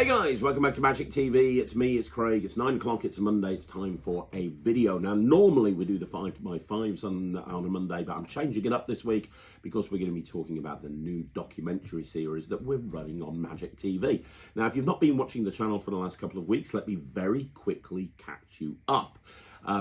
Hey guys, welcome back to Magic TV. It's me, it's Craig. It's 9 o'clock, it's a Monday. It's time for a video. Now, normally we do the 5x5s on a Monday, but I'm changing it up this week because we're going to be talking about the new documentary series that we're running on Magic TV. Now, if you've not been watching the channel for the last couple of weeks, let me very quickly catch you up.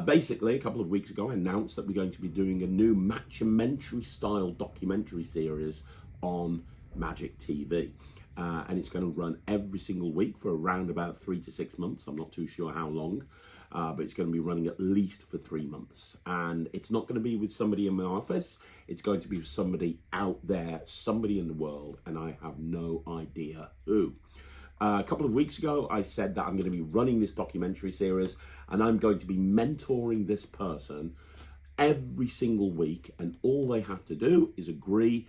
Basically, a couple of weeks ago, I announced that we're going to be doing a new Matt-umentary style documentary series on Magic TV. And it's going to run every single week for around about 3 to 6 months. I'm not too sure how long, but it's going to be running at least for 3 months. And it's not going to be with somebody in my office. It's going to be with somebody out there, somebody in the world, and I have no idea who. A couple of weeks ago, I said that I'm going to be running this documentary series, and I'm going to be mentoring this person every single week, and all they have to do is agree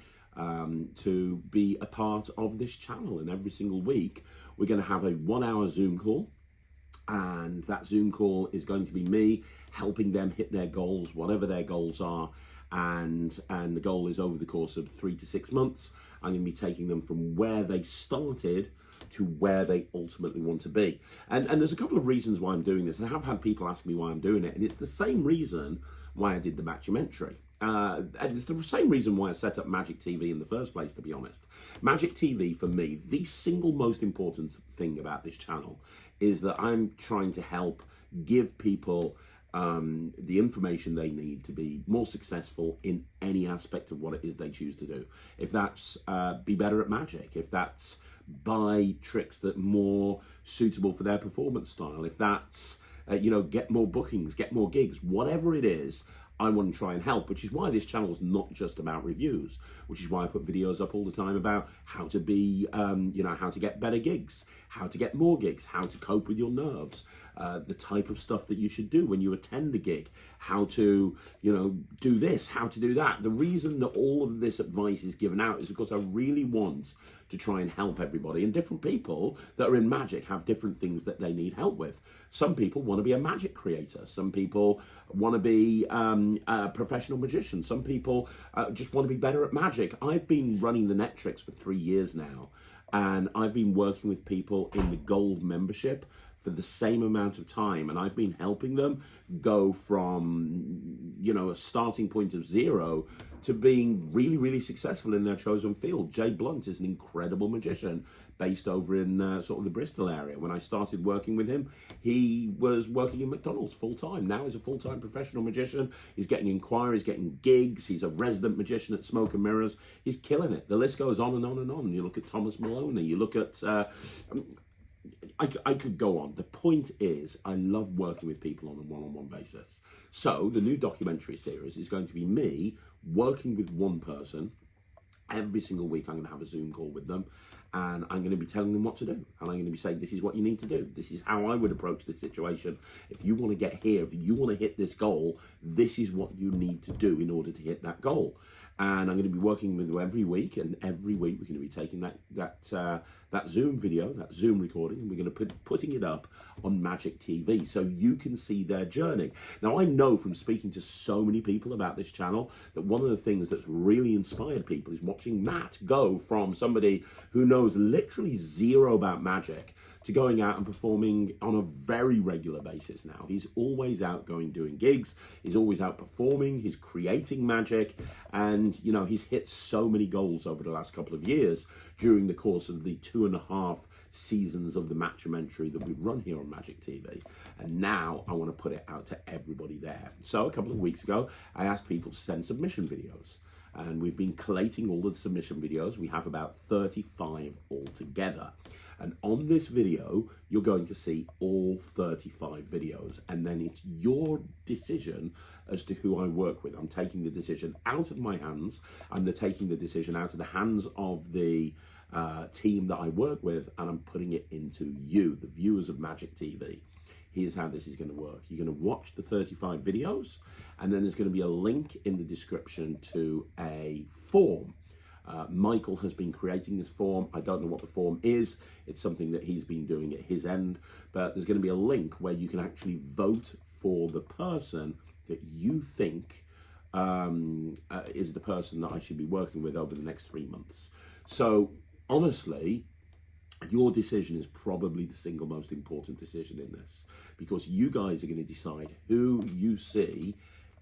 to be a part of this channel. And every single week we're going to have a 1-hour Zoom call, and that Zoom call is going to be me helping them hit their goals, whatever their goals are, and the goal is over the course of 3 to 6 months. I'm going to be taking them from where they started to where they ultimately want to be. And there's a couple of reasons why I'm doing this. I have had people ask me why I'm doing it, and it's the same reason why I did the Matt-umentary. And it's the same reason why I set up Magic TV in the first place, to be honest. Magic TV, for me, the single most important thing about this channel is that I'm trying to help give people the information they need to be more successful in any aspect of what it is they choose to do. If that's be better at Magic, if that's buy tricks that are more suitable for their performance style, if that's, get more bookings, get more gigs, whatever it is, I want to try and help, which is why this channel is not just about reviews, which is why I put videos up all the time about how to be, how to get better gigs, how to get more gigs, how to cope with your nerves, the type of stuff that you should do when you attend a gig, how to, do this, how to do that. The reason that all of this advice is given out is because I really want to try and help everybody, and different people that are in Magic have different things that they need help with. Some people want to be a Magic creator. Some people want to be a professional magician. Some people just want to be better at Magic. I've been running the Net Tricks for 3 years now, and I've been working with people in the gold membership for the same amount of time, and I've been helping them go from, a starting point of 0 to being really, really successful in their chosen field. Jay Blunt is an incredible magician based over in sort of the Bristol area. When I started working with him, he was working in McDonald's full-time. Now he's a full-time professional magician. He's getting inquiries, getting gigs. He's a resident magician at Smoke and Mirrors. He's killing it. The list goes on and on and on. You look at Thomas Maloney. You look at... I could go on. The point is, I love working with people on a one-on-one basis. So the new documentary series is going to be me working with one person. Every single week I'm going to have a Zoom call with them, and I'm going to be telling them what to do. And I'm going to be saying, this is what you need to do. This is how I would approach this situation. If you want to get here, if you want to hit this goal, this is what you need to do in order to hit that goal. And I'm going to be working with them every week, and every week we're going to be taking that Zoom video, that Zoom recording, and we're going to putting it up on Magic TV so you can see their journey. Now, I know from speaking to so many people about this channel that one of the things that's really inspired people is watching Matt go from somebody who knows literally zero about Magic to going out and performing on a very regular basis now. He's always out doing gigs. He's always out performing. He's creating Magic. And, he's hit so many goals over the last couple of years during the course of the 2.5 seasons of the Matt-umentary that we've run here on Magic TV. And now I want to put it out to everybody there. So a couple of weeks ago, I asked people to send submission videos. And we've been collating all of the submission videos. We have about 35 altogether. And on this video, you're going to see all 35 videos. And then it's your decision as to who I work with. I'm taking the decision out of my hands. I'm taking the decision out of the hands of the team that I work with. And I'm putting it into you, the viewers of Magic TV. Here's how this is going to work. You're going to watch the 35 videos. And then there's going to be a link in the description to a form. Michael has been creating this form. I don't know what the form is. It's something that he's been doing at his end, but there's going to be a link where you can actually vote for the person that you think is the person that I should be working with over the next 3 months. So honestly, Your decision is probably the single most important decision in this, because you guys are going to decide who you see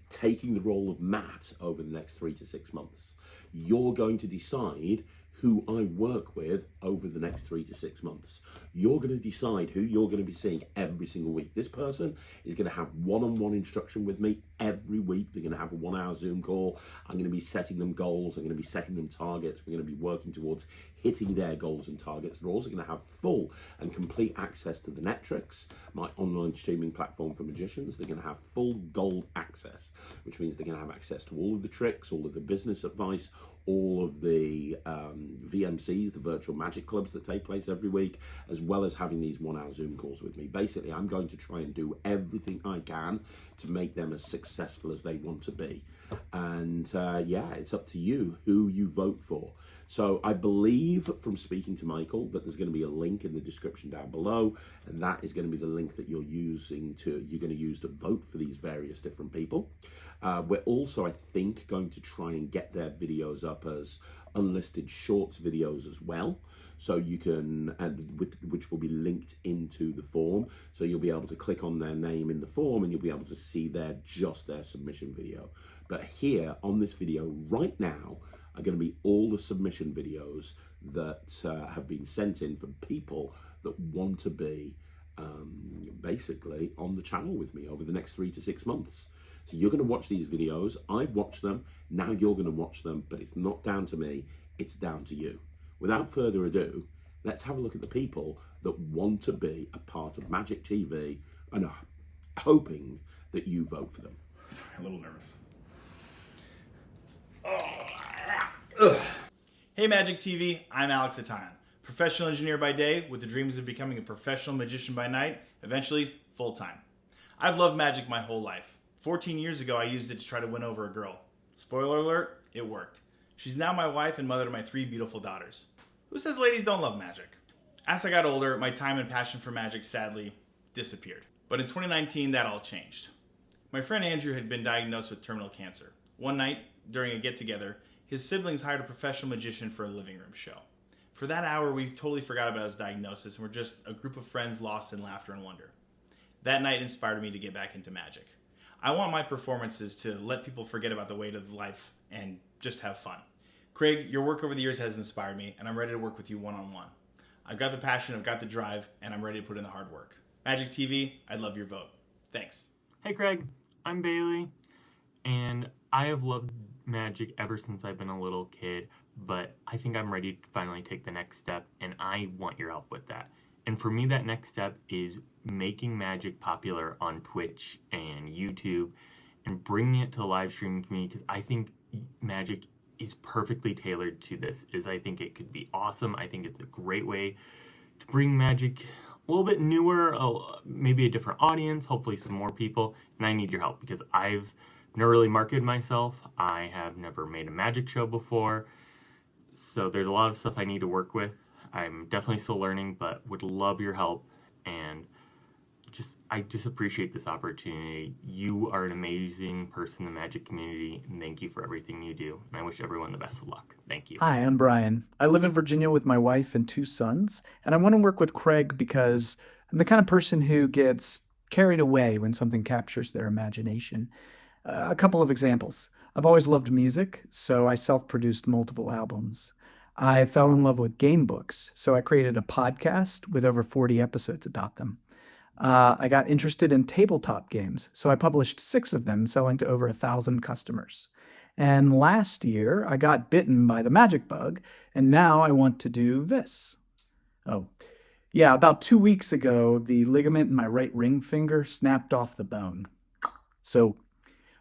taking the role of Matt over the next 3 to 6 months. You're going to decide who I work with over the next 3 to 6 months. You're going to decide who you're going to be seeing every single week. This person is going to have one-on-one instruction with me every week. They're going to have a 1-hour Zoom call. I'm going to be setting them goals. I'm going to be setting them targets. We're going to be working towards hitting their goals and targets. They're also going to have full and complete access to the Netrix, my online streaming platform for magicians. They're going to have full gold access, which means they're going to have access to all of the tricks, all of the business advice, all of the VMCs, the virtual magic clubs that take place every week, as well as having these 1-hour Zoom calls with me. Basically, I'm going to try and do everything I can to make them as successful as they want to be. And yeah, it's up to you who you vote for. So I believe from speaking to Michael that there's going to be a link in the description down below, and that is going to be the link that you're going to use to vote for these various different people. We're also, I think, going to try and get their videos up as unlisted shorts videos as well. So you can, which will be linked into the form. So you'll be able to click on their name in the form and you'll be able to see their submission video. But here on this video right now are going to be all the submission videos that have been sent in from people that want to be basically on the channel with me over the next 3 to 6 months. So you're going to watch these videos. I've watched them. Now you're going to watch them, but it's not down to me. It's down to you. Without further ado, let's have a look at the people that want to be a part of Magic TV and are hoping that you vote for them. Sorry, a little nervous. Hey Magic TV, I'm Alex Ataiyan, professional engineer by day with the dreams of becoming a professional magician by night, eventually full-time. I've loved magic my whole life. 14 years ago I used it to try to win over a girl. Spoiler alert, it worked. She's now my wife and mother to my 3 beautiful daughters. Who says ladies don't love magic? As I got older, my time and passion for magic sadly disappeared. But in 2019, that all changed. My friend Andrew had been diagnosed with terminal cancer. One night, during a get-together, his siblings hired a professional magician for a living room show. For that hour, we totally forgot about his diagnosis and were just a group of friends lost in laughter and wonder. That night inspired me to get back into magic. I want my performances to let people forget about the weight of life and just have fun. Craig, your work over the years has inspired me, and I'm ready to work with you one-on-one. I've got the passion, I've got the drive, and I'm ready to put in the hard work. Magic TV, I'd love your vote. Thanks. Hey Craig, I'm Bailey, and I have loved magic ever since I've been a little kid, but I think I'm ready to finally take the next step, and I want your help with that. And for me, that next step is making magic popular on Twitch and YouTube and bringing it to the live streaming community, because I think magic is perfectly tailored to this. I think it could be awesome. I think it's a great way to bring magic a little bit newer, maybe a different audience, hopefully some more people, and I need your help because I've never really marketed myself. I have never made a magic show before, so there's a lot of stuff I need to work with. I'm definitely still learning, but would love your help, and I just appreciate this opportunity. You are an amazing person in the magic community, and thank you for everything you do, and I wish everyone the best of luck. Thank you. Hi, I'm Brian. I live in Virginia with my wife and 2 sons, and I want to work with Craig because I'm the kind of person who gets carried away when something captures their imagination. A couple of examples. I've always loved music, so I self-produced multiple albums. I fell in love with game books, so I created a podcast with over 40 episodes about them. I got interested in tabletop games, so I published 6 of them, selling to over 1,000 customers. And last year, I got bitten by the magic bug, and now I want to do this. Oh, yeah, about 2 weeks ago, the ligament in my right ring finger snapped off the bone. So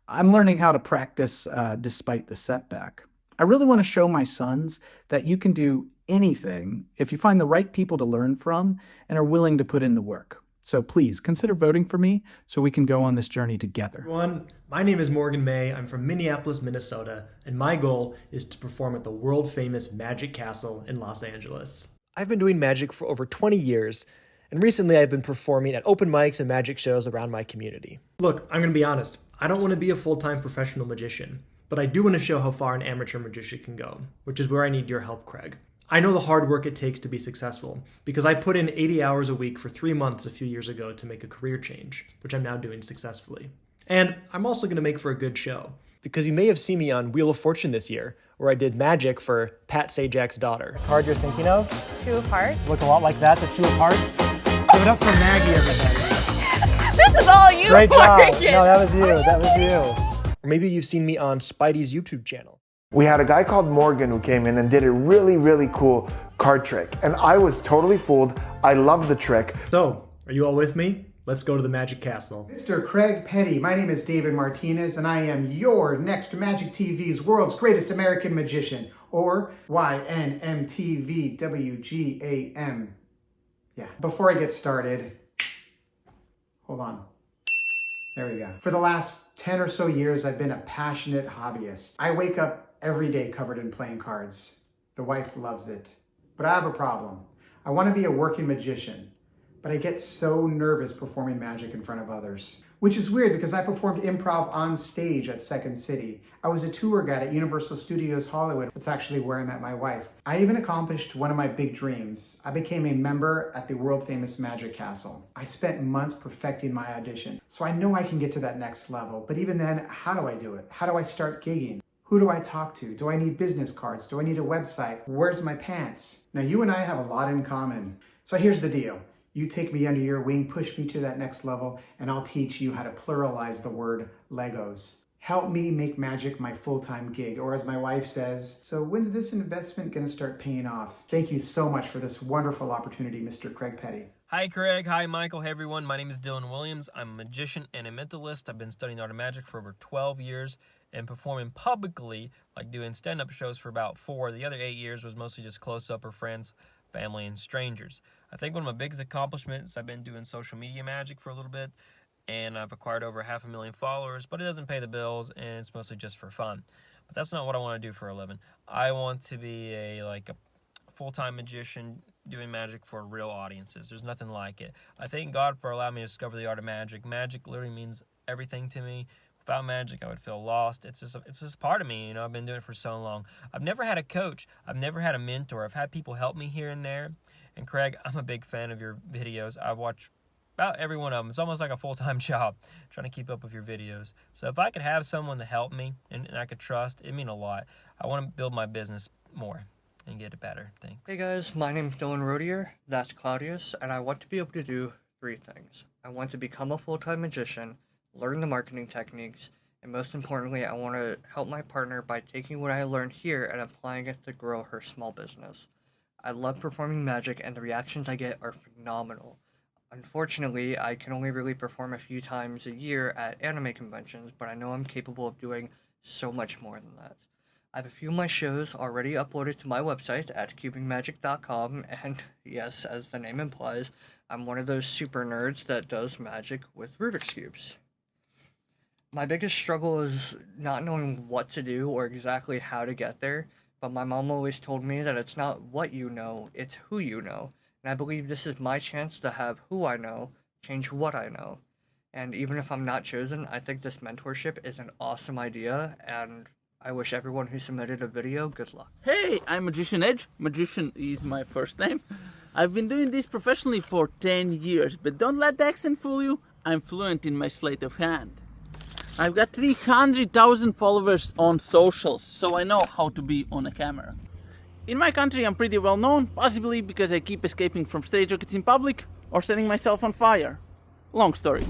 I'm learning how to practice despite the setback. I really want to show my sons that you can do anything if you find the right people to learn from and are willing to put in the work. So please consider voting for me so we can go on this journey together. Everyone, my name is Morgan May. I'm from Minneapolis, Minnesota, and my goal is to perform at the world-famous Magic Castle in Los Angeles. I've been doing magic for over 20 years, and recently I've been performing at open mics and magic shows around my community. Look, I'm going to be honest. I don't want to be a full-time professional magician, but I do want to show how far an amateur magician can go, which is where I need your help, Craig. I know the hard work it takes to be successful because I put in 80 hours a week for 3 months a few years ago to make a career change, which I'm now doing successfully. And I'm also going to make for a good show because you may have seen me on Wheel of Fortune this year, where I did magic for Pat Sajak's daughter. Card you're thinking of? Two of Hearts. Looks a lot like that, the Two of Hearts. Give it up for Maggie, everybody. This is all you, Great job. Morgan. No, that was you. That was you. Or maybe you've seen me on Spidey's YouTube channel. We had a guy called Morgan who came in and did a really, really cool card trick. And I was totally fooled. I loved the trick. So, are you all with me? Let's go to the Magic Castle. Mr. Craig Petty, my name is David Martinez, and I am your next Magic TV's World's Greatest American Magician, or YNMTVWGAM. Yeah, before I get started, hold on. There we go. For the last 10 or so years, I've been a passionate hobbyist. I wake up every day covered in playing cards. The wife loves it. But I have a problem. I want to be a working magician, but I get so nervous performing magic in front of others. Which is weird because I performed improv on stage at Second City. I was a tour guide at Universal Studios Hollywood. That's actually where I met my wife. I even accomplished one of my big dreams. I became a member at the world famous Magic Castle. I spent months perfecting my audition, so I know I can get to that next level. But even then, how do I do it? How do I start gigging? Who do I talk to? Do I need business cards? Do I need a website? Where's my pants? Now you and I have a lot in common. So here's the deal. You take me under your wing, push me to that next level, and I'll teach you how to pluralize the word Legos. Help me make magic my full-time gig, or as my wife says, so when's this investment gonna start paying off? Thank you so much for this wonderful opportunity, Mr. Craig Petty. Hi Craig, hi Michael, hey everyone, my name is Dillon Williams. I'm a magician and a mentalist. I've been studying the art of magic for over 12 years and performing publicly, like doing stand-up shows for about 4. The other 8 years was mostly just close-up or friends, family, and strangers. I think one of my biggest accomplishments, I've been doing social media magic for a little bit, and I've acquired over 500,000 followers, but it doesn't pay the bills, and it's mostly just for fun. But that's not what I want to do for a living. I want to be a full-time magician doing magic for real audiences. There's nothing like it. I thank God for allowing me to discover the art of magic. Magic literally means everything to me. Without magic, I would feel lost. It's just part of me, you know. I've been doing it for so long. I've never had a coach. I've never had a mentor. I've had people help me here and there. And Craig, I'm a big fan of your videos. I watch about every one of them. It's almost like a full-time job trying to keep up with your videos. So if I could have someone to help me and I could trust, it'd mean a lot. I want to build my business more and get it better. Thanks. Hey guys, my name's Dylan Rodier, that's Claudius, and I want to be able to do 3 things. I want to become a full-time magician, learn the marketing techniques, and most importantly, I want to help my partner by taking what I learned here and applying it to grow her small business. I love performing magic and the reactions I get are phenomenal. Unfortunately, I can only really perform a few times a year at anime conventions, but I know I'm capable of doing so much more than that. I have a few of my shows already uploaded to my website at cubingmagic.com, and yes, as the name implies, I'm one of those super nerds that does magic with Rubik's Cubes. My biggest struggle is not knowing what to do or exactly how to get there, but my mom always told me that it's not what you know, it's who you know, and I believe this is my chance to have who I know change what I know. And even if I'm not chosen, I think this mentorship is an awesome idea, and I wish everyone who submitted a video good luck. Hey, I'm Magician Edge. Magician is my first name. I've been doing this professionally for 10 years, but don't let the accent fool you. I'm fluent in my sleight of hand. I've got 300,000 followers on socials, so I know how to be on a camera. In my country, I'm pretty well known, possibly because I keep escaping from straitjackets in public or setting myself on fire. Long story.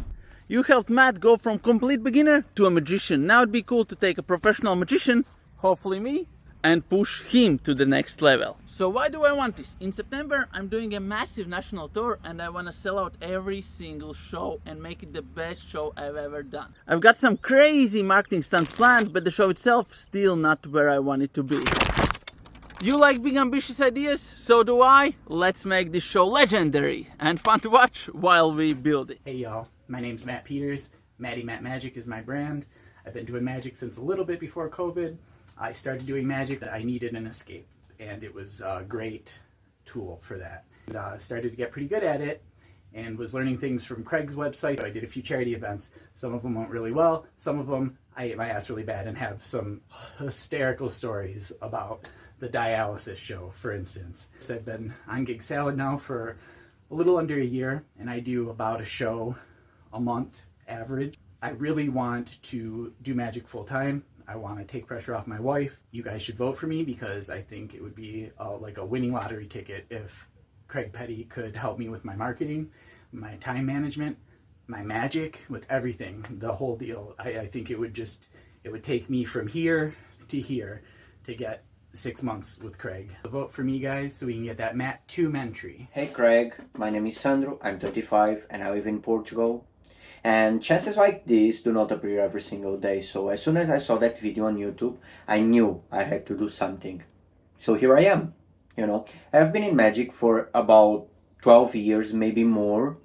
You helped Matt go from complete beginner to a magician. Now it'd be cool to take a professional magician, hopefully me, and push him to the next level. So why do I want this? In September, I'm doing a massive national tour and I want to sell out every single show and make it the best show I've ever done. I've got some crazy marketing stunts planned, but the show itself still not where I want it to be. You like big ambitious ideas? So do I. Let's make this show legendary and fun to watch while we build it. Hey y'all, my name's Matt Peters. Matt-umentary is my brand. I've been doing magic since a little bit before COVID. I started doing magic that I needed an escape, and it was a great tool for that. And, started to get pretty good at it, and was learning things from Craig's website. I did a few charity events. Some of them went really well. Some of them I ate my ass really bad and have some hysterical stories about the dialysis show, for instance. I've been on Gig Salad now for a little under a year, and I do about a show a month average. I really want to do magic full time. I want to take pressure off my wife. You guys should vote for me because I think it would be like a winning lottery ticket if Craig Petty could help me with my marketing, my time management, my magic, with everything, the whole deal. I think it would take me from here to get 6 months with Craig. Vote for me, guys, so we can get that Matt-umentary. Hey Craig, my name is Sandro, I'm 35 and I live in Portugal. And chances like this do not appear every single day, so as soon as I saw that video on YouTube, I knew I had to do something. So here I am, you know. I've been in magic for about 12 years, maybe more,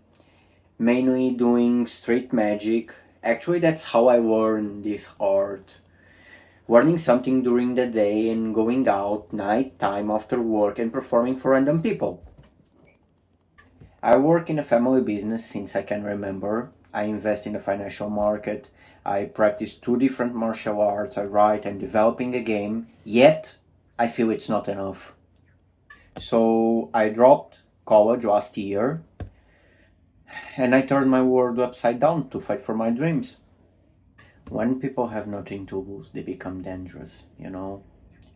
mainly doing street magic. Actually, that's how I learned this art. Learning something during the day and going out night time after work and performing for random people. I work in a family business since I can remember. I invest in the financial market, I practice 2 different martial arts, I write and developing a game, yet I feel it's not enough. So I dropped college last year and I turned my world upside down to fight for my dreams. When people have nothing to lose, they become dangerous, you know?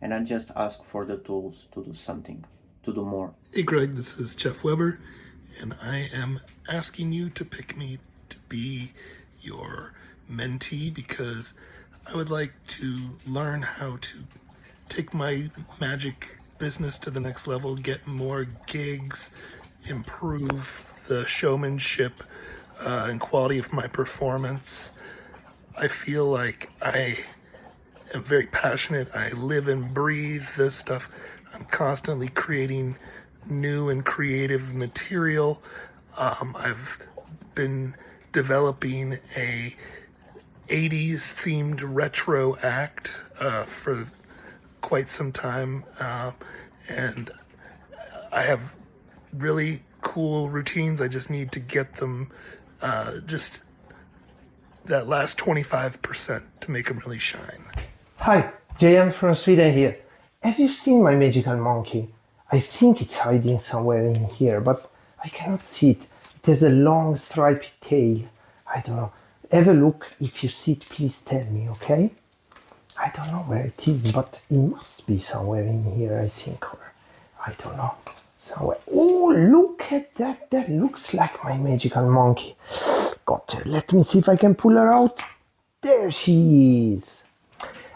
And I just ask for the tools to do something, to do more. Hey Greg, this is Geoff Weber, and I am asking you to pick me to be your mentee because I would like to learn how to take my magic business to the next level, get more gigs, improve the showmanship and quality of my performance. I feel like I am very passionate. I live and breathe this stuff. I'm constantly creating new and creative material. I've been developing a 80s themed retro act for quite some time, and I have really cool routines. I just need to get them just that last 25% to make them really shine. Hi, JM from Sweden here. Have you seen my magical monkey? I think it's hiding somewhere in here, but I cannot see it. It has a long stripy tail. I don't know. Have a look. If you see it, please tell me, okay? I don't know where it is, but it must be somewhere in here, I think. Or I don't know. Somewhere. Oh, look at that. That looks like my magical monkey. Got her. Let me see if I can pull her out. There she is.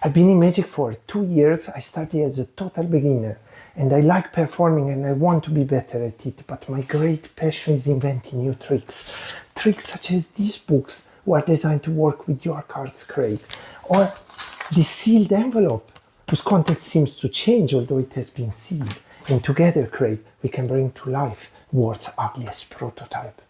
I've been in magic for 2 years. I started as a total beginner. And I like performing and I want to be better at it, but my great passion is inventing new tricks. Tricks such as these books were designed to work with your cards, Craig. Or the sealed envelope, whose content seems to change although it has been sealed. And together, Craig, we can bring to life world's ugliest prototype.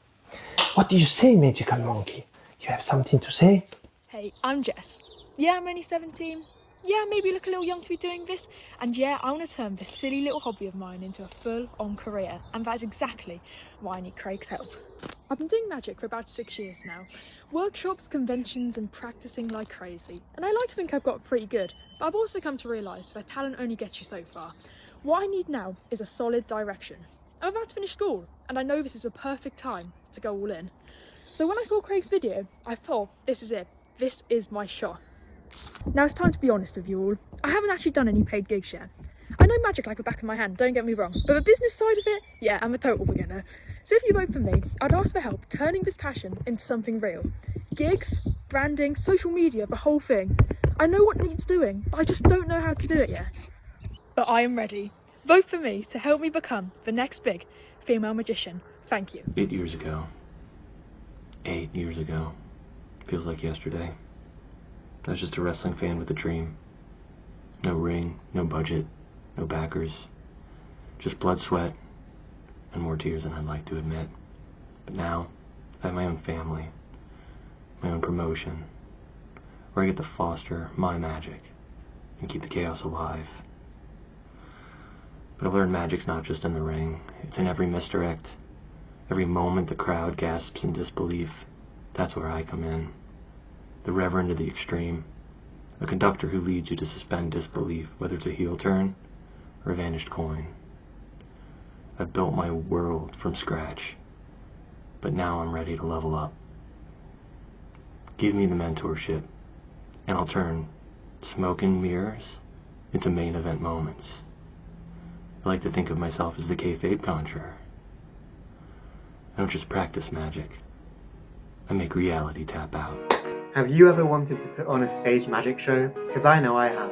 What do you say, magical monkey? You have something to say? Hey, I'm Jess. Yeah, I'm only 17. Yeah, maybe look a little young to be doing this. And yeah, I want to turn this silly little hobby of mine into a full-on career. And that's exactly why I need Craig's help. I've been doing magic for about 6 years now. Workshops, conventions, and practicing like crazy. And I like to think I've got pretty good. But I've also come to realise that talent only gets you so far. What I need now is a solid direction. I'm about to finish school, and I know this is the perfect time to go all in. So when I saw Craig's video, I thought, this is it. This is my shot. Now it's time to be honest with you all. I haven't actually done any paid gigs yet. I know magic like the back of my hand, don't get me wrong, but the business side of it, yeah, I'm a total beginner. So if you vote for me, I'd ask for help turning this passion into something real. Gigs, branding, social media, the whole thing. I know what needs doing, but I just don't know how to do it yet. But I am ready. Vote for me to help me become the next big female magician. Thank you. 8 years ago. 8 years ago. Feels like yesterday. I was just a wrestling fan with a dream. No ring, no budget, no backers. Just blood, sweat, and more tears than I'd like to admit. But now, I have my own family, my own promotion, where I get to foster my magic and keep the chaos alive. But I've learned magic's not just in the ring. It's in every misdirect, Every moment the crowd gasps in disbelief. That's where I come in. The reverend of the extreme. A conductor who leads you to suspend disbelief, whether it's a heel turn or a vanished coin. I've built my world from scratch, but now I'm ready to level up. Give me the mentorship, and I'll turn smoke and mirrors into main event moments. I like to think of myself as the kayfabe conjurer. I don't just practice magic. I make reality tap out. Have you ever wanted to put on a stage magic show? Because I know I have.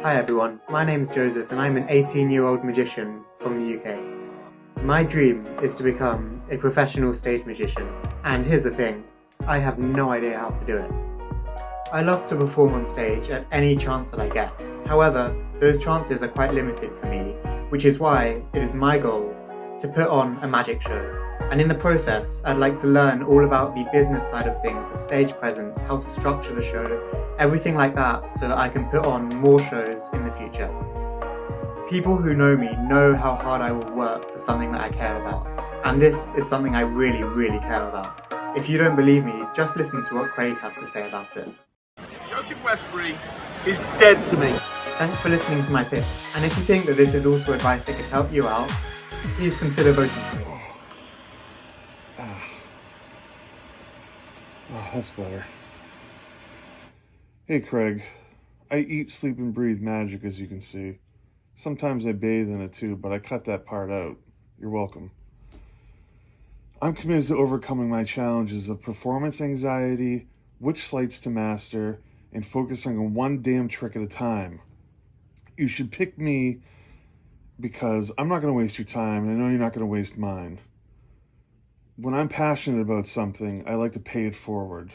Hi everyone, my name's Joseph and I'm an 18-year-old magician from the UK. My dream is to become a professional stage magician. And here's the thing, I have no idea how to do it. I love to perform on stage at any chance that I get. However, those chances are quite limited for me, which is why it is my goal to put on a magic show. And in the process, I'd like to learn all about the business side of things, the stage presence, how to structure the show, everything like that, so that I can put on more shows in the future. People who know me know how hard I will work for something that I care about. And this is something I really, really care about. If you don't believe me, just listen to what Craig has to say about it. Joseph Westbury is dead to me. Thanks for listening to my pitch. And if you think that this is also advice that could help you out, please consider voting for me. Oh, that's better. Hey, Craig. I eat, sleep, and breathe magic, as you can see. Sometimes I bathe in it too, but I cut that part out. You're welcome. I'm committed to overcoming my challenges of performance anxiety, which sleights to master, and focusing on one damn trick at a time. You should pick me because I'm not going to waste your time, and I know you're not going to waste mine. When I'm passionate about something, I like to pay it forward.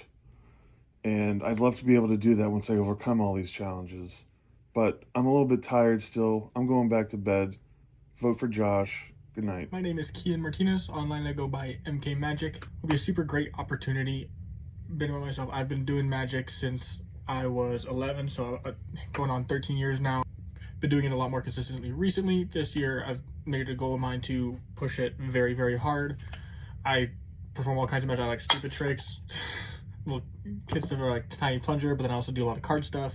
And I'd love to be able to do that once I overcome all these challenges. But I'm a little bit tired still. I'm going back to bed. Vote for Josh. Good night. My name is Keon Martinez. Online I go by MKMagic. It'll be a super great opportunity. Been with myself. I've been doing magic since I was 11, so going on 13 years now. Been doing it a lot more consistently recently. This year I've made it a goal of mine to push it very, very hard. I perform all kinds of magic. I like stupid tricks, little kid stuff like tiny plunger, but then I also do a lot of card stuff.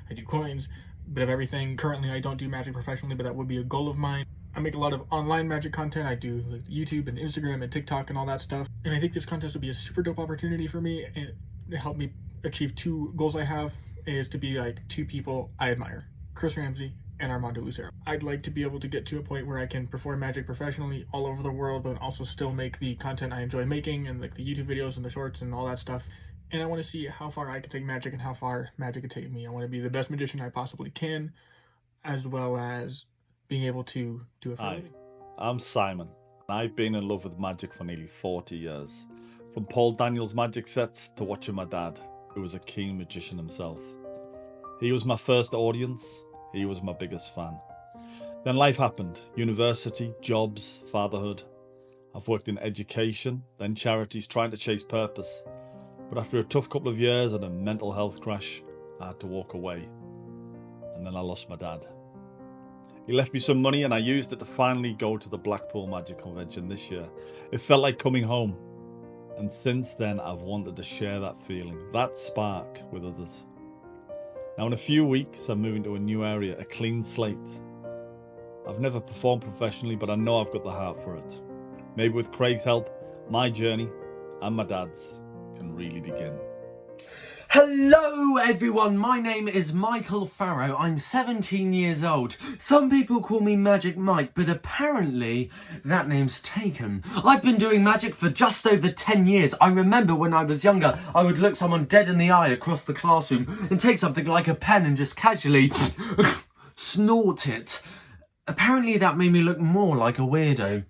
I do coins, a bit of everything. Currently I don't do magic professionally, but that would be a goal of mine. I make a lot of online magic content. I do like YouTube and Instagram and TikTok and all that stuff. And I think this contest would be a super dope opportunity for me and to help me achieve two goals I have is to be like two people I admire, Chris Ramsey and Armando Lucero. I'd like to be able to get to a point where I can perform magic professionally all over the world, but also still make the content I enjoy making and like the YouTube videos and the shorts and all that stuff. And I want to see how far I can take magic and how far magic can take me. I want to be the best magician I possibly can, as well as being able to do it for a living. I'm Simon. I've been in love with magic for nearly 40 years. From Paul Daniels' magic sets to watching my dad, who was a keen magician himself. He was my first audience. He was my biggest fan. Then life happened. University, jobs, fatherhood. I've worked in education, then charities, trying to chase purpose. But after a tough couple of years and a mental health crash, I had to walk away. And then I lost my dad. He left me some money and I used it to finally go to the Blackpool Magic Convention this year. It felt like coming home. And since then, I've wanted to share that feeling, that spark, with others. Now in a few weeks, I'm moving to a new area, a clean slate. I've never performed professionally, but I know I've got the heart for it. Maybe with Craig's help, my journey, and my dad's, can really begin. Hello everyone, my name is Michael Farrow. I'm 17 years old. Some people call me Magic Mike, but apparently that name's taken. I've been doing magic for just over 10 years. I remember when I was younger, I would look someone dead in the eye across the classroom and take something like a pen and just casually snort it. Apparently that made me look more like a weirdo.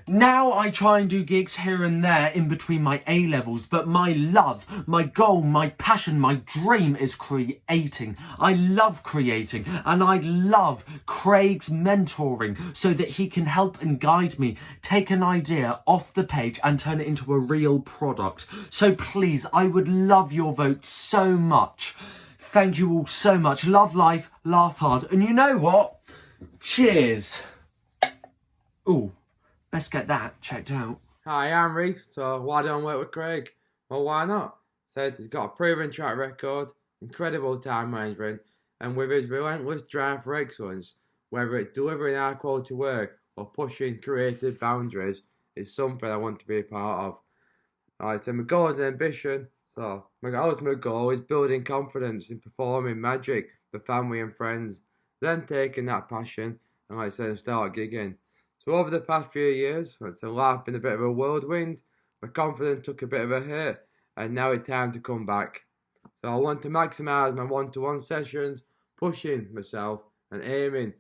Now I try and do gigs here and there in between my A-levels, but my love, my goal, my passion, my dream is creating. I love creating, and I love Craig's mentoring so that he can help and guide me, take an idea off the page and turn it into a real product. So please, I would love your vote so much. Thank you all so much. Love life, laugh hard, and you know what? Cheers. Ooh. Best get that checked out. Hi, I'm Reece, so why don't I work with Craig? Well, why not? Said he's got a proven track record, incredible time management, and with his relentless drive for excellence, whether it's delivering high quality work or pushing creative boundaries, it's something I want to be a part of. So my goal is ambition, so my ultimate goal is building confidence in performing magic for family and friends, then taking that passion and start gigging. So over the past few years, life been a bit of a whirlwind. My confidence took a bit of a hit, and now it's time to come back. So I want to maximise my one-to-one sessions, pushing myself and aiming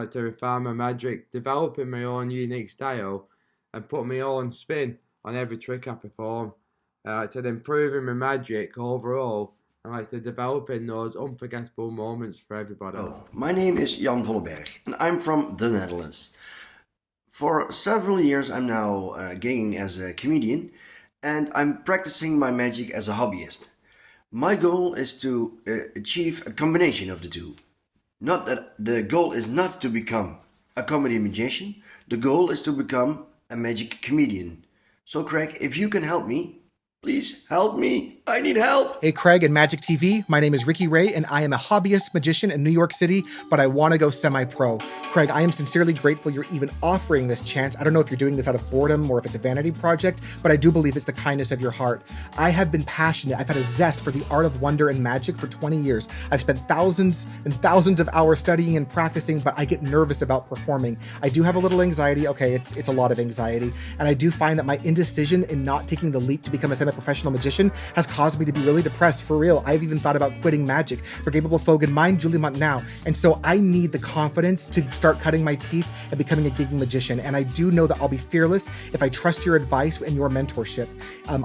to refine my magic, developing my own unique style, and put my own spin on every trick I perform. Improving my magic overall, and developing those unforgettable moments for everybody. My name is Jan Volleberg, and I'm from the Netherlands. For several years I'm now gigging as a comedian, and I'm practicing my magic as a hobbyist. My goal is to achieve a combination of the two. Not that the goal is not to become a comedy magician, the goal is to become a magic comedian. So Craig, if you can help me, please help me. I need help. Hey, Craig and Magic TV. My name is Ricky Ray, and I am a hobbyist magician in New York City, but I want to go semi-pro. Craig, I am sincerely grateful you're even offering this chance. I don't know if you're doing this out of boredom or if it's a vanity project, but I do believe it's the kindness of your heart. I have been passionate. I've had a zest for the art of wonder and magic for 20 years. I've spent thousands and thousands of hours studying and practicing, but I get nervous about performing. I do have a little anxiety. Okay, it's a lot of anxiety. And I do find that my indecision in not taking the leap to become a semi-professional magician has caused me to be really depressed, for real. I've even thought about quitting magic. Forgivable Fogan, mine, Julie Mont now. And so I need the confidence to start cutting my teeth and becoming a gigging magician. And I do know that I'll be fearless if I trust your advice and your mentorship.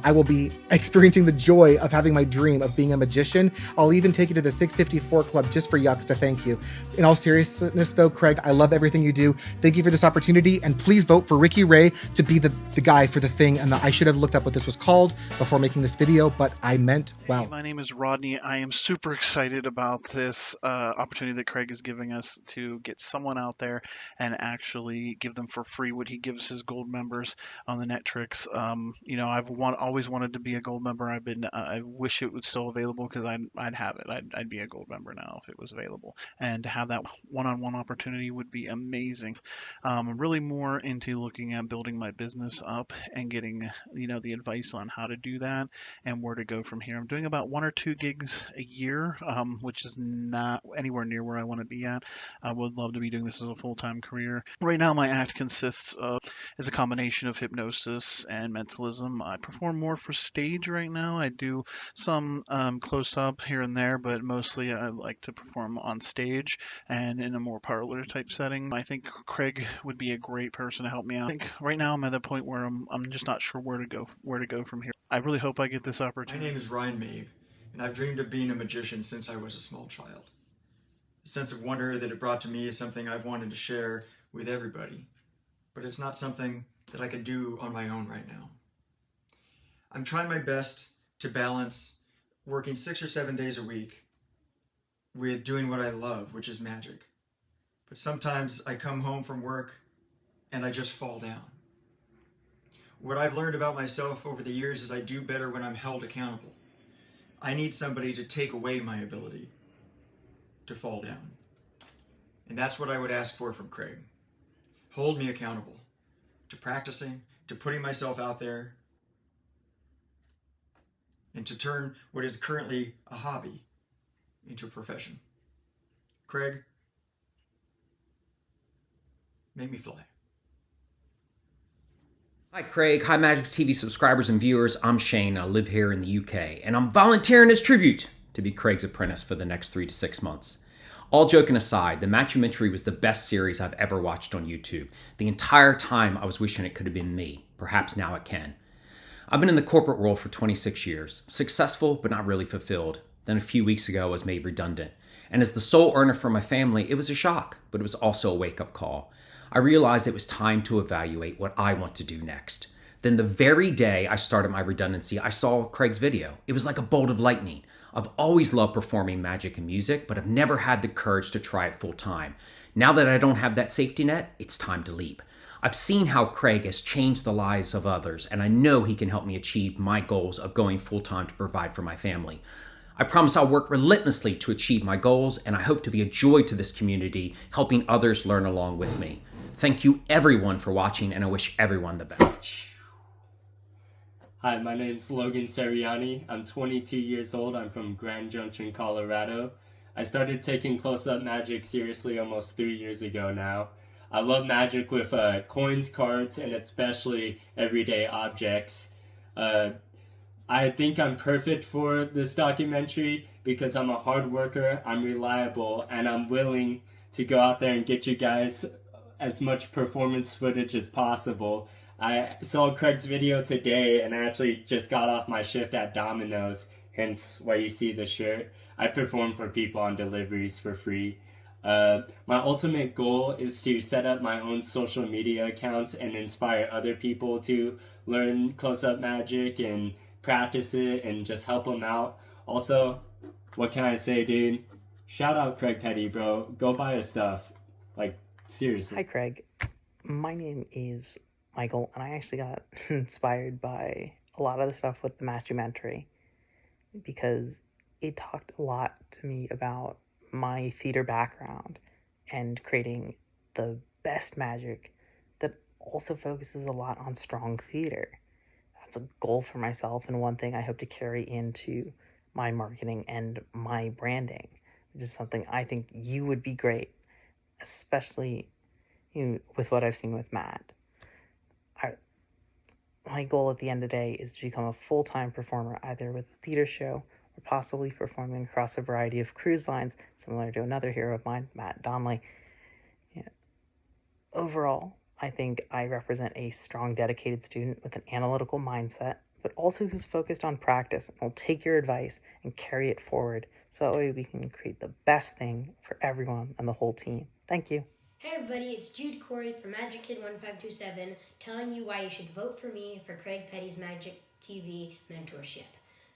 I will be experiencing the joy of having my dream of being a magician. I'll even take you to the 654 Club just for yucks to thank you. In all seriousness though, Craig, I love everything you do. Thank you for this opportunity, and please vote for Ricky Ray to be the guy for the thing. And I should have looked up what this was called before making this video, but I meant well. Hey, my name is Rodney. I am super excited about this opportunity that Craig is giving us to get someone out there and actually give them for free what he gives his gold members on the net tricks. I've always wanted to be a gold member. I wish it was still available because I'd have it. I'd be a gold member now if it was available. And to have that one-on-one opportunity would be amazing. I'm really more into looking at building my business up and getting, the advice on how to do that and where to go from here. I'm doing about 1 or 2 gigs a year, which is not anywhere near where I want to be at. I would love to be doing this as a full-time career. Right now, my act consists of is a combination of hypnosis and mentalism. I perform more for stage right now. I do some close-up here and there, but mostly I like to perform on stage and in a more parlor type setting. I think Craig would be a great person to help me out. I think right now I'm at a point where I'm just not sure where to go from here. I really hope I get this opportunity. My name is Ryan Mabe, and I've dreamed of being a magician since I was a small child. The sense of wonder that it brought to me is something I've wanted to share with everybody, but it's not something that I could do on my own right now. I'm trying my best to balance working 6 or 7 days a week with doing what I love, which is magic. But sometimes I come home from work and I just fall down. What I've learned about myself over the years is I do better when I'm held accountable. I need somebody to take away my ability to fall down. And that's what I would ask for from Craig. Hold me accountable to practicing, to putting myself out there, and to turn what is currently a hobby into a profession. Craig, make me fly. Hi Craig, hi Magic TV subscribers and viewers, I'm Shane, I live here in the UK, and I'm volunteering as tribute to be Craig's apprentice for the next 3 to 6 months. All joking aside, the Matt-umentary was the best series I've ever watched on YouTube. The entire time I was wishing it could have been me, perhaps now it can. I've been in the corporate world for 26 years, successful but not really fulfilled. Then a few weeks ago I was made redundant, and as the sole earner for my family, it was a shock, but it was also a wake-up call. I realized it was time to evaluate what I want to do next. Then the very day I started my redundancy, I saw Craig's video. It was like a bolt of lightning. I've always loved performing magic and music, but I've never had the courage to try it full time. Now that I don't have that safety net, it's time to leap. I've seen how Craig has changed the lives of others, and I know he can help me achieve my goals of going full-time to provide for my family. I promise I'll work relentlessly to achieve my goals, and I hope to be a joy to this community, helping others learn along with me. Thank you everyone for watching, and I wish everyone the best. Hi, my name's Logan Seriani. I'm 22 years old. I'm from Grand Junction, Colorado. I started taking close-up magic seriously almost 3 years ago now. I love magic with coins, cards, and especially everyday objects. I think I'm perfect for this documentary because I'm a hard worker, I'm reliable, and I'm willing to go out there and get you guys as much performance footage as possible. I saw Craig's video today and I actually just got off my shift at Domino's, hence why you see the shirt. I perform for people on deliveries for free. My ultimate goal is to set up my own social media accounts and inspire other people to learn close-up magic and practice it and just help them out. Also, what can I say, dude? Shout out Craig Petty, bro. Go buy his stuff. Like, seriously. Hi, Craig. My name is Michael, and I actually got inspired by a lot of the stuff with the Matt-umentary because it talked a lot to me about my theater background and creating the best magic that also focuses a lot on strong theater. That's a goal for myself and one thing I hope to carry into my marketing and my branding, which is something I think you would be great, especially with what I've seen with Matt. My goal at the end of the day is to become a full-time performer, either with a theater show or possibly performing across a variety of cruise lines, similar to another hero of mine, Matt Donnelly. Overall, I think I represent a strong, dedicated student with an analytical mindset, but also who's focused on practice and will take your advice and carry it forward so that way we can create the best thing for everyone and the whole team. Thank you. Hey everybody, it's Jude Corey from Magic Kid 1527 telling you why you should vote for me for Craig Petty's Magic TV mentorship.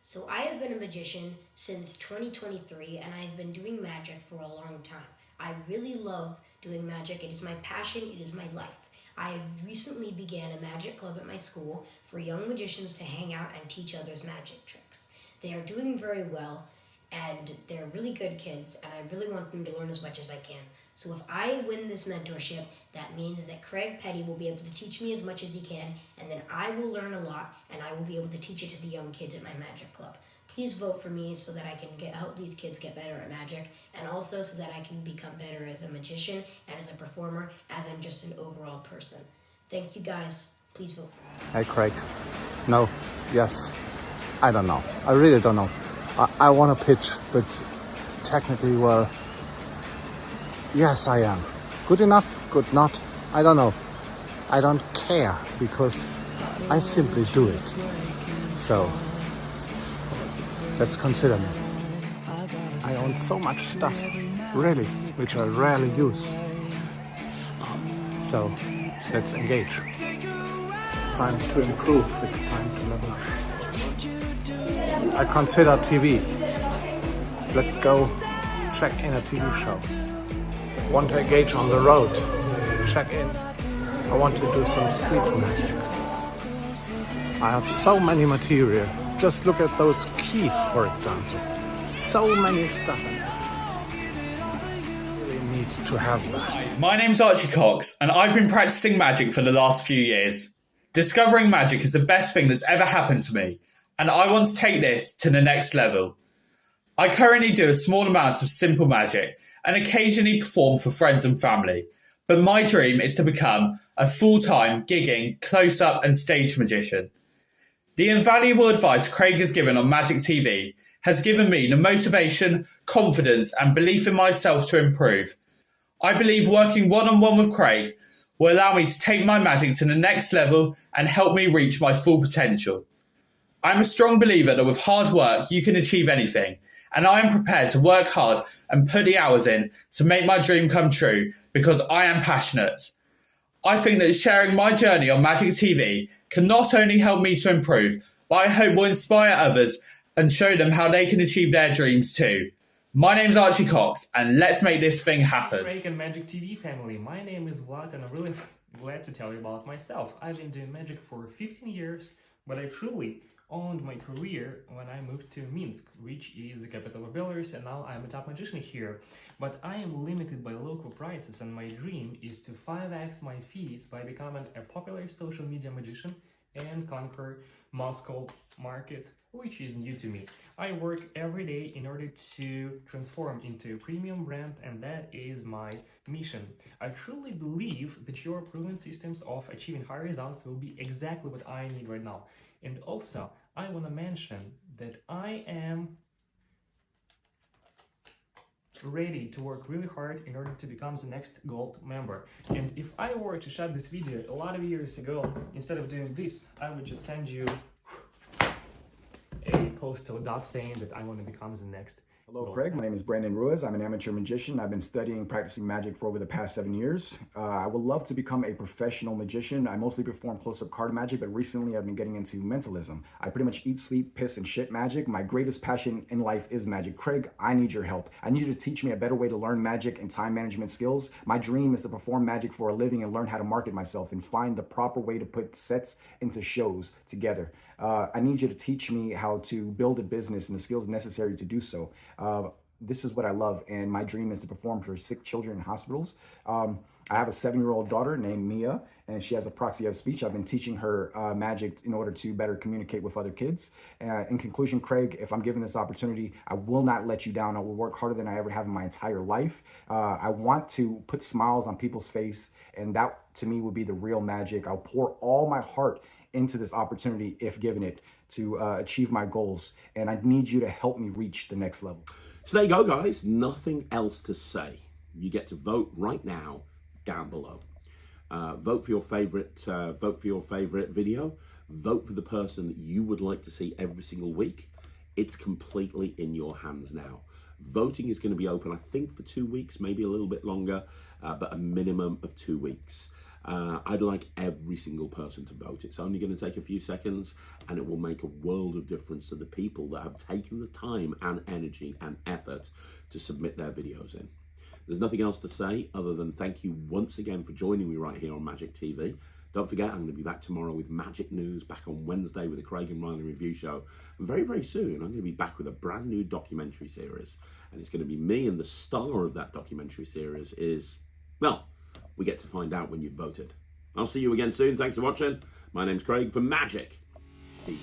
So I have been a magician since 2023 and I've been doing magic for a long time. I really love doing magic. It is my passion, it is my life. I have recently began a magic club at my school for young magicians to hang out and teach others magic tricks. They are doing very well and they're really good kids and I really want them to learn as much as I can. So if I win this mentorship, that means that Craig Petty will be able to teach me as much as he can and then I will learn a lot and I will be able to teach it to the young kids at my magic club. Please vote for me so that I can help these kids get better at magic and also so that I can become better as a magician and as a performer as I'm just an overall person. Thank you guys. Please vote for me. Hey Craig. No. Yes. I don't know. I really don't know. I want to pitch, but technically, well, yes I am. Good enough? Good not? I don't know. I don't care because I simply do it. So, let's consider me. I own so much stuff, really, which I rarely use. So, let's engage. It's time to improve. It's time to level up. I consider TV. Let's go check in a TV show. Want to engage on the road. Check in. I want to do some street magic. I have so many material. Just look at those keys, for example. So many stuff. I really need to have that. My name's Archie Cox, and I've been practicing magic for the last few years. Discovering magic is the best thing that's ever happened to me, and I want to take this to the next level. I currently do a small amount of simple magic, and occasionally perform for friends and family, but my dream is to become a full-time, gigging, close-up and stage magician. The invaluable advice Craig has given on Magic TV has given me the motivation, confidence and belief in myself to improve. I believe working one-on-one with Craig will allow me to take my magic to the next level and help me reach my full potential. I'm a strong believer that with hard work you can achieve anything, and I am prepared to work hard and put the hours in to make my dream come true because I am passionate. I think that sharing my journey on Magic TV can not only help me to improve, but I hope will inspire others and show them how they can achieve their dreams too. My name's Archie Cox, and let's make this thing happen. Craig and Magic TV family, my name is Vlad, and I'm really glad to tell you about myself. I've been doing magic for 15 years, but I truly owned my career when I moved to Minsk, which is the capital of Belarus, and now I'm a top magician here. But I am limited by local prices, and my dream is to 5x my fees by becoming a popular social media magician and conquer Moscow market, which is new to me. I work every day in order to transform into a premium brand, and that is my mission. I truly believe that your proven systems of achieving high results will be exactly what I need right now. And also, I want to mention that I am ready to work really hard in order to become the next gold member. And if I were to shot this video a lot of years ago, instead of doing this, I would just send you a postal doc saying that I want to become the next. Hello, Craig. My name is Brandon Ruiz. I'm an amateur magician. I've been studying and practicing magic for over the past 7 years. I would love to become a professional magician. I mostly perform close-up card magic, but recently I've been getting into mentalism. I pretty much eat, sleep, piss, and shit magic. My greatest passion in life is magic. Craig, I need your help. I need you to teach me a better way to learn magic and time management skills. My dream is to perform magic for a living and learn how to market myself and find the proper way to put sets into shows together. I need you to teach me how to build a business and the skills necessary to do so. This is what I love, and my dream is to perform for sick children in hospitals. I have a 7-year-old daughter named Mia, and she has apraxia of speech. I've been teaching her magic in order to better communicate with other kids. In conclusion, Craig, if I'm given this opportunity, I will not let you down. I will work harder than I ever have in my entire life. I want to put smiles on people's face, and that to me would be the real magic. I'll pour all my heart into this opportunity if given it to achieve my goals, and I need you to help me reach the next level. So there you go, guys. Nothing else to say. You get to vote right now down below. Vote for your favorite video. Vote for the person that you would like to see every single week. It's completely in your hands now. Voting is going to be open, I think, for 2 weeks, maybe a little bit longer, but a minimum of 2 weeks. I'd like every single person to vote. It's only going to take a few seconds, and it will make a world of difference to the people that have taken the time and energy and effort to submit their videos in. There's nothing else to say other than thank you once again for joining me right here on Magic TV. Don't forget, I'm going to be back tomorrow with Magic News, back on Wednesday with the Craig and Riley review show. And very, very soon, I'm going to be back with a brand new documentary series. And it's going to be me, and the star of that documentary series is, well, we get to find out when you've voted. I'll see you again soon. Thanks for watching. My name's Craig from Magic TV.